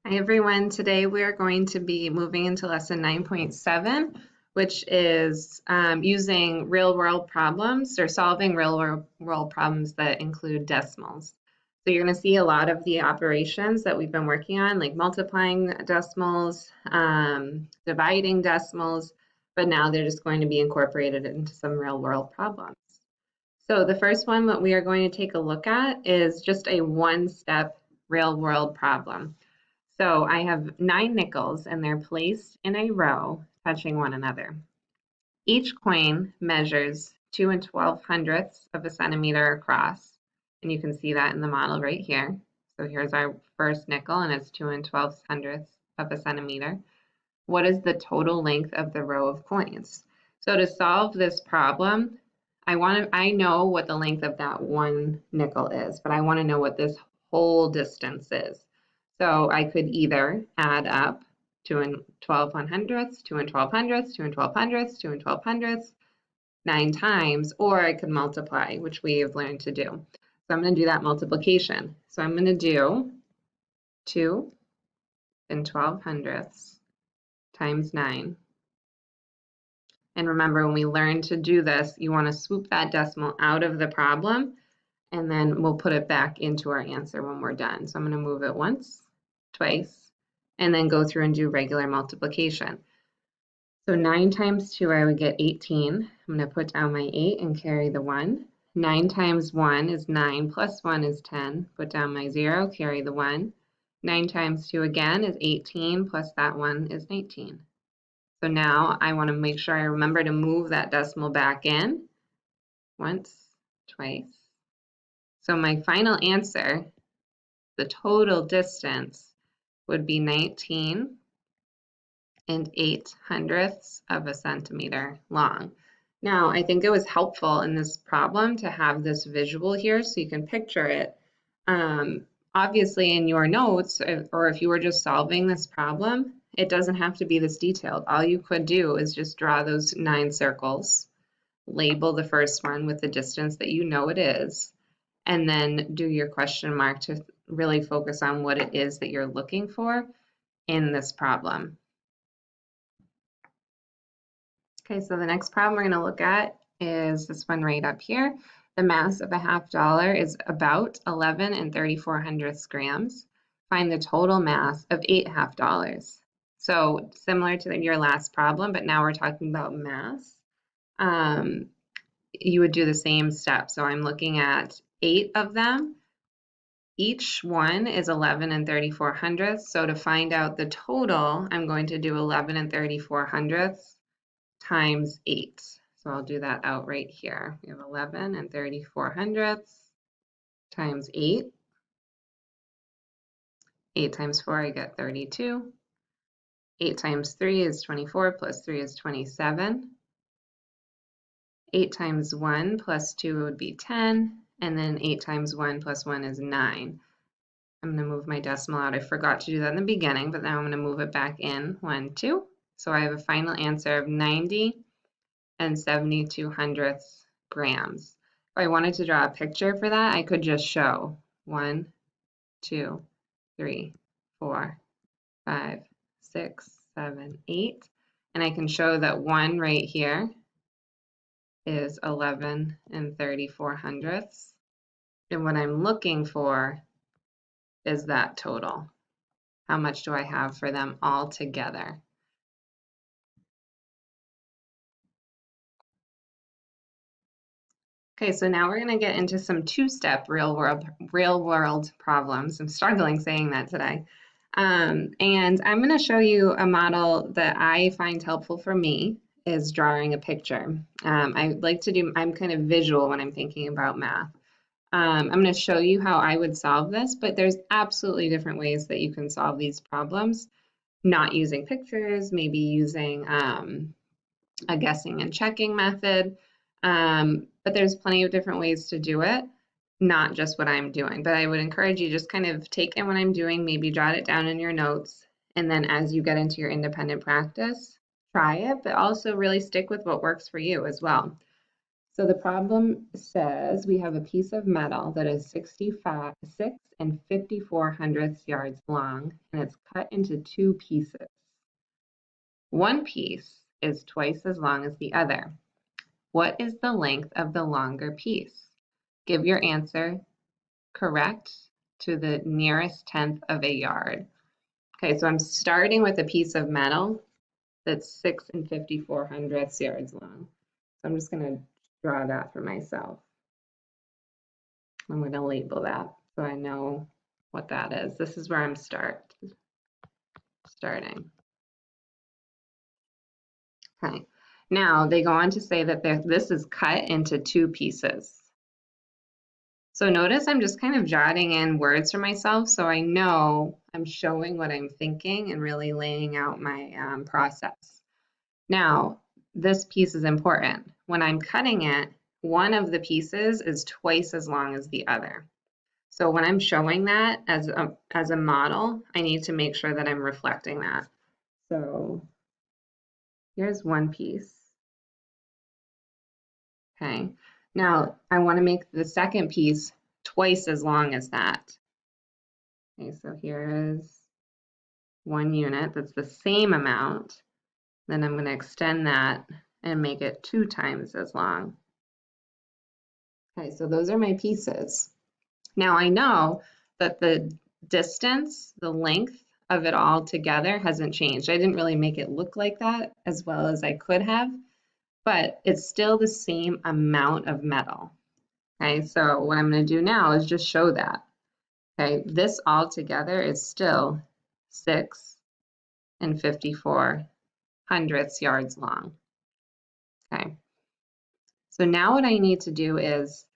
Hi everyone, today we are going to be moving into lesson 9.7, which is using real-world problems or solving real-world problems that include decimals. So you're going to see a lot of the operations that we've been working on, like multiplying decimals, dividing decimals, but now they're just going to be incorporated into some real-world problems. So the first one that we are going to take a look at is just a one-step real-world problem. So I have 9 nickels and they're placed in a row touching one another. Each coin measures 2 12/100ths of a centimeter across, and you can see that in the model right here. So here's our first nickel and it's 2 12/100ths of a centimeter. What is the total length of the row of coins? So to solve this problem, I know what the length of that one nickel is, but I want to know what this whole distance is. So I could either add up 2 12/100ths, 2 12/100ths, 2 12/100ths, 2 12/100ths, 9 times, or I could multiply, which we have learned to do. So I'm going to do that multiplication. So I'm going to do 2 12/100ths times 9. And remember, when we learn to do this, you want to swoop that decimal out of the problem, and then we'll put it back into our answer when we're done. So I'm going to move it once, twice, and then go through and do regular multiplication. So 9 times 2, I would get 18. I'm going to put down my 8 and carry the 1. 9 times 1 is 9, plus 1 is 10. Put down my 0, carry the 1. 9 times 2 again is 18, plus that 1 is 19. So now I want to make sure I remember to move that decimal back in once, twice. So my final answer, the total distance, would be 19 8/800ths of a centimeter long. Now, I think it was helpful in this problem to have this visual here so you can picture it. Obviously, in your notes, or if you were just solving this problem, it doesn't have to be this detailed. All you could do is just draw those 9 circles, label the first one with the distance that you know it is, and then do your question mark to really focus on what it is that you're looking for in this problem. Okay, so the next problem we're going to look at is this one right up here. The mass of a $50 is about 11 3/4 grams. Find the total mass of 8 $50. So similar to your last problem, but now we're talking about mass. You would do the same step. So I'm looking at 8 of them. Each one is 11 3/4. So to find out the total, I'm going to do 11 3/4 times 8. So I'll do that out right here. We have 11 3/4 times 8. 8 times 4, I get 32. 8 times 3 is 24, plus 3 is 27. 8 times 1 plus 2 would be 10, and then 8 times 1 plus 1 is 9. I'm going to move my decimal out. I forgot to do that in the beginning, but now I'm going to move it back in. 1, 2. So I have a final answer of 90 72/100 grams. If I wanted to draw a picture for that, I could just show 1, 2, 3, 4, 5, 6, 7, 8. And I can show that 1 right here is 11 3/4. And what I'm looking for is that total. How much do I have for them all together? Okay, so now we're going to get into some two-step real-world problems. I'm struggling saying that today. And I'm going to show you a model that I find helpful for me is drawing a picture. I'm kind of visual when I'm thinking about math. I'm going to show you how I would solve this, but there's absolutely different ways that you can solve these problems, not using pictures, maybe using a guessing and checking method. But there's plenty of different ways to do it, not just what I'm doing. But I would encourage you just kind of take in what I'm doing, maybe jot it down in your notes, and then as you get into your independent practice, try it, but also really stick with what works for you as well. So the problem says we have a piece of metal that is 6 and 54 hundredths yards long, and it's cut into two pieces. One piece is twice as long as the other. What is the length of the longer piece? Give your answer correct to the nearest tenth of a yard. Okay, so I'm starting with a piece of metal that's 6 and 54 hundredths yards long. So I'm just going to draw that for myself. I'm going to label that so I know what that is. This is where I'm starting. Okay, now they go on to say that this is cut into two pieces. So notice I'm just kind of jotting in words for myself so I know I'm showing what I'm thinking and really laying out my process. Now, this piece is important. When I'm cutting it, one of the pieces is twice as long as the other. So when I'm showing that as a model, I need to make sure that I'm reflecting that. So here's one piece. Okay, now I want to make the second piece twice as long as that. Okay, so here is 1 unit that's the same amount. Then I'm going to extend that and make it 2 times as long. Okay, so those are my pieces. Now I know that the distance, the length of it all together hasn't changed. I didn't really make it look like that as well as I could have, but it's still the same amount of metal. Okay, so what I'm going to do now is just show that. Okay, this all together is still 6 and 54 hundredths yards long. Okay, so now what I need to do is,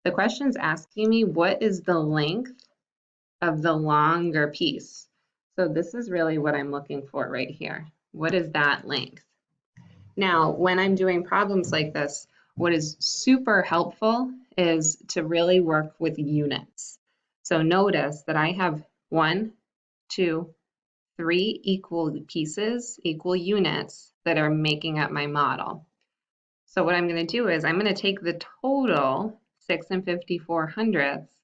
the question's asking me what is the length of the longer piece. So this is really what I'm looking for right here. What is that length? Now, when I'm doing problems like this, what is super helpful is to really work with units. So notice that I have 1, 2, 3 equal pieces, equal units that are making up my model. So what I'm going to do is I'm going to take the total 6 and 54 hundredths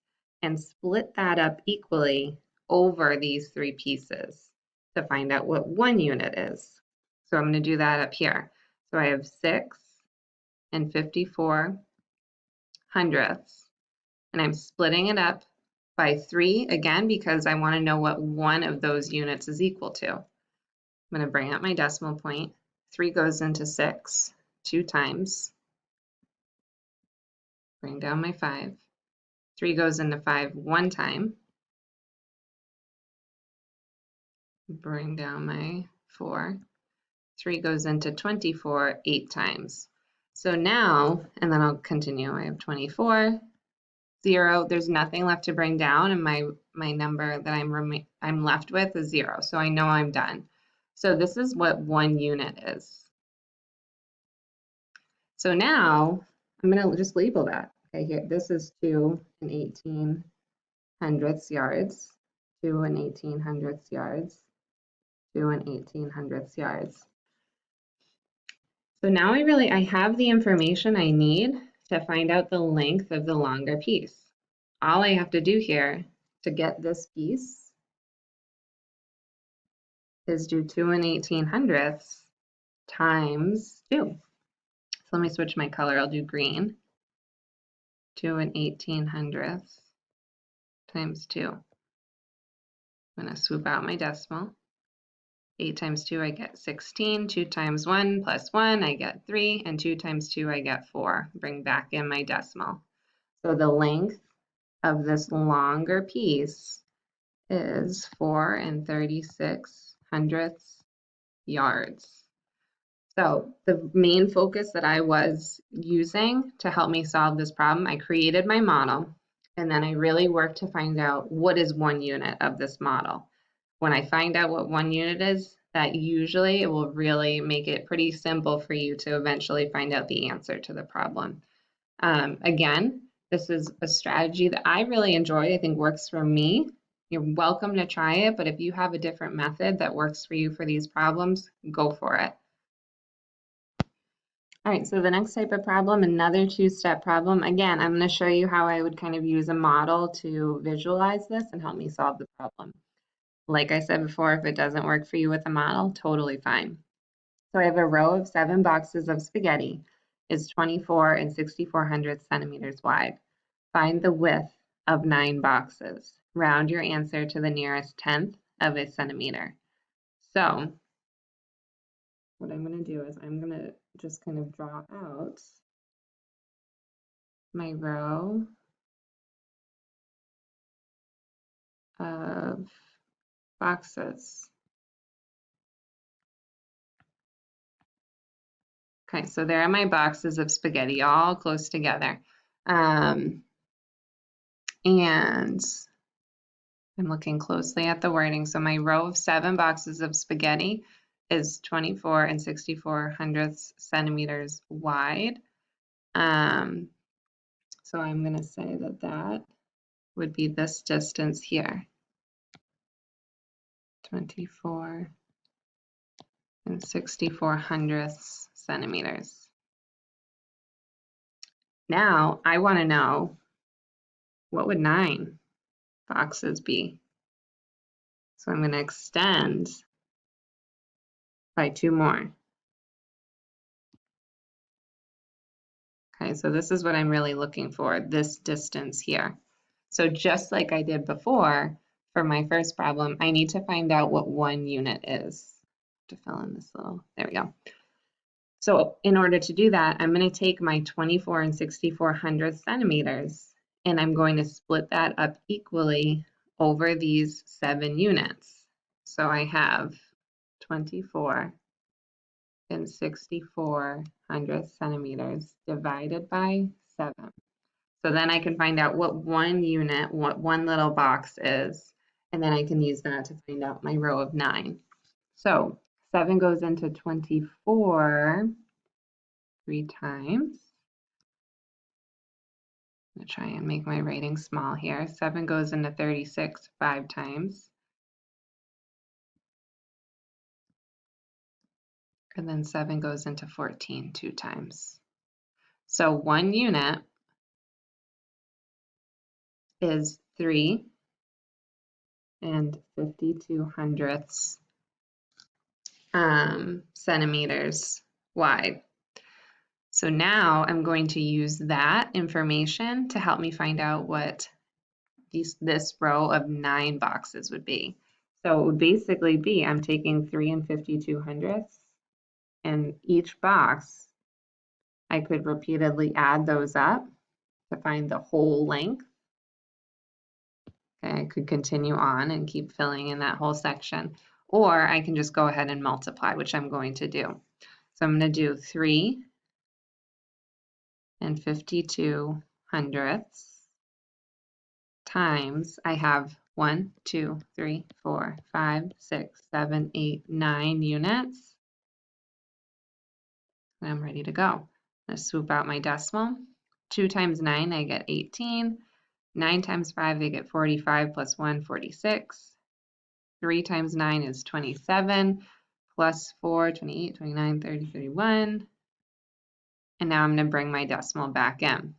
and split that up equally over these 3 pieces to find out what 1 unit is. So I'm going to do that up here. So I have 6 and 54 hundredths, and I'm splitting it up by 3 again because I want to know what one of those units is equal to. I'm going to bring up my decimal point. 3 goes into 6 2 times. Bring down my 5. 3 goes into 5 1 time. Bring down my 4. 3 goes into 24 8 times. So now, and then I'll continue, I have 24, 0, there's nothing left to bring down, and my number that I'm left with is 0, so I know I'm done. So this is what 1 unit is. So now I'm going to just label that. Okay, here, this is 2 and 18 hundredths yards, 2 and 18 hundredths yards, 2 and 18 hundredths yards. So now I have the information I need to find out the length of the longer piece. All I have to do here to get this piece is do 2 and 18 hundredths times 2. So let me switch my color, I'll do green. 2 and 18 hundredths times 2. I'm going to swoop out my decimal. 8 times 2, I get 16. 2 times 1 plus 1, I get 3. And 2 times 2, I get 4. Bring back in my decimal. So the length of this longer piece is 4 and 36 hundredths yards. So the main focus that I was using to help me solve this problem, I created my model, and then I really worked to find out what is 1 unit of this model. When I find out what 1 unit is, that usually it will really make it pretty simple for you to eventually find out the answer to the problem. Again, this is a strategy that I really enjoy, I think works for me. You're welcome to try it, but if you have a different method that works for you for these problems, go for it. All right, so the next type of problem, another two-step problem. Again, I'm going to show you how I would kind of use a model to visualize this and help me solve the problem. Like I said before, if it doesn't work for you with a model, totally fine. So I have a row of 7 boxes of spaghetti. It's 24 and 6400 centimeters wide. Find the width of 9 boxes. Round your answer to the nearest tenth of a centimeter. So what I'm going to do is I'm going to just kind of draw out my row of boxes. Okay, so there are my boxes of spaghetti all close together. And I'm looking closely at the wording. So my row of 7 boxes of spaghetti is 24 and 6400 centimeters wide. So I'm going to say that that would be this distance here. 24 and 6400 centimeters. Now I want to know, what would 9 boxes be? So I'm going to extend by 2 more. Okay, so this is what I'm really looking for, this distance here. So just like I did before for my first problem, I need to find out what 1 unit is. To fill in this little, there we go. So in order to do that, I'm going to take my 24 and 6400 centimeters, and I'm going to split that up equally over these 7 units. So I have 24 and 6400 centimeters divided by 7. So then I can find out what 1 unit, what 1 little box is, and then I can use that to find out my row of 9. So 7 goes into 24 3 times. I'm going to try and make my writing small here. 7 goes into 36 5 times. And then 7 goes into 14 2 times. So 1 unit is 3 and 52 hundredths centimeters wide. So now I'm going to use that information to help me find out what this row of 9 boxes would be. So it would basically be, I'm taking 3 and 52 hundredths, and each box, I could repeatedly add those up to find the whole length. Okay, I could continue on and keep filling in that whole section, or I can just go ahead and multiply, which I'm going to do. So I'm going to do 3 and 52 hundredths times, I have 1, 2, 3, 4, 5, 6, 7, 8, 9 units. And I'm ready to go. I'm going to swoop out my decimal. 2 times 9, I get 18. 9 times 5, I get 45 plus 1, 46. 3 times 9 is 27, plus 4, 28, 29, 30, 31. And now I'm going to bring my decimal back in.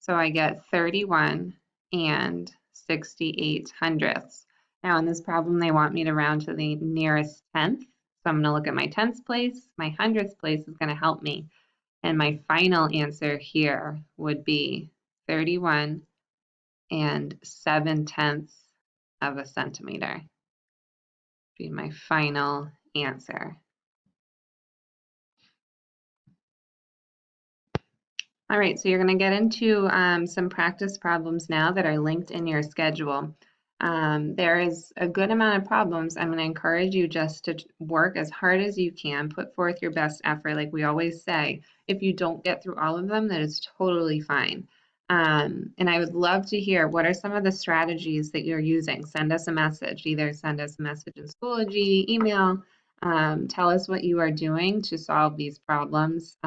So I get 31 and 68 hundredths. Now in this problem, they want me to round to the nearest tenth. So I'm going to look at my tenths place. My hundredths place is going to help me. And my final answer here would be 31 and 7/10 of a centimeter. Be my final answer. All right, so you're going to get into some practice problems now that are linked in your schedule. There is a good amount of problems. I'm going to encourage you just to work as hard as you can, put forth your best effort, like we always say. If you don't get through all of them, that is totally fine. And I would love to hear, what are some of the strategies that you're using? Send us a message. Either send us a message in Schoology, email. Tell us what you are doing to solve these problems.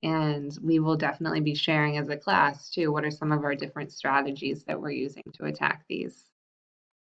And we will definitely be sharing as a class too, what are some of our different strategies that we're using to attack these.